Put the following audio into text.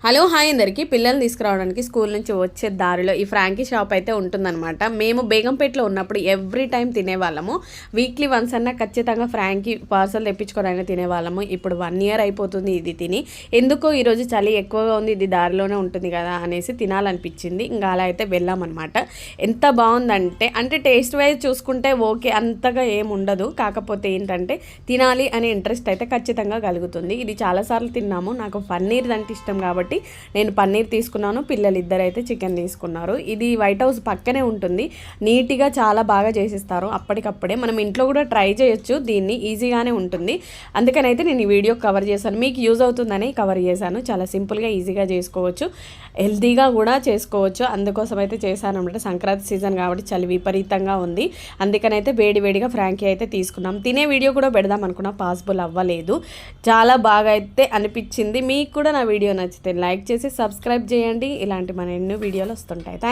Hello hi అందరికీ పిల్లల్ని తీసుకురావడానికి స్కూల్ నుంచి వచ్చే దారిలో ఈ ఫ్రాంకీ షాప్ అయితే ఉంటుందన్నమాట. మేము బేగంపేటలో ఉన్నప్పుడు ఎవ్రీ టైం తినేవాళ్ళము. వీక్లీ వన్స్ అన్నా ఖచ్చితంగా ఫ్రాంకీ పార్సల్ తెప్పించుకోవడానికి తినేవాళ్ళము. ఇప్పుడు 1 ఇయర్ అయిపోతుంది ఇది తిని. ఎందుకో ఈరోజు చలి ఎక్కువగా ఉంది, ఇది దారిలోనే ఉంటుంది కదా అనేసి తినాలనిపించింది. ఇంకా అలా అయితే వెళ్ళామన్నమాట. ఎంత బాగుందంటే టేస్ట్ వైజ్ చూసుకుంటే ఓకే, అంతగా ఏముండదు. కాకపోతే ఏంటంటే తినాలి అనే ఇంట్రెస్ట్ అయితే ఖచ్చితంగా కలుగుతుంది. ఇది చాలాసార్లు తిన్నాము. నాకు పన్నీర్ అంటే ఇష్టం కాబట్టి నేను పన్నీర్ తీసుకున్నాను. పిల్లలు ఇద్దరైతే చికెన్ తీసుకున్నారు. ఇది వైట్ హౌస్ పక్కనే ఉంటుంది. నీట్గా చాలా బాగా చేసిస్తారు అప్పటికప్పుడే. మనం ఇంట్లో కూడా ట్రై చేయొచ్చు, దీన్ని ఈజీగానే ఉంటుంది. అందుకనైతే నేను ఈ వీడియో కవర్ చేశాను, మీకు యూజ్ అవుతుందని కవర్ చేశాను. చాలా సింపుల్గా ఈజీగా చేసుకోవచ్చు, హెల్తీగా కూడా చేసుకోవచ్చు. అందుకోసం అయితే చేశాను అనమాట. సంక్రాంతి సీజన్ కాబట్టి చలి విపరీతంగా ఉంది. అందుకనైతే వేడివేడిగా ఫ్రాంకీ అయితే తీసుకున్నాం. తినే వీడియో కూడా పెడదాం అనుకున్నా, పాసిబుల్ అవ్వలేదు. చాలా బాగా అయితే అనిపించింది. మీకు కూడా నా వీడియో నచ్చితే లైక్ చేసి సబ్స్క్రైబ్ చేయండి. ఇలాంటి మన ఎన్నో వీడియోలు వస్తుంటాయి.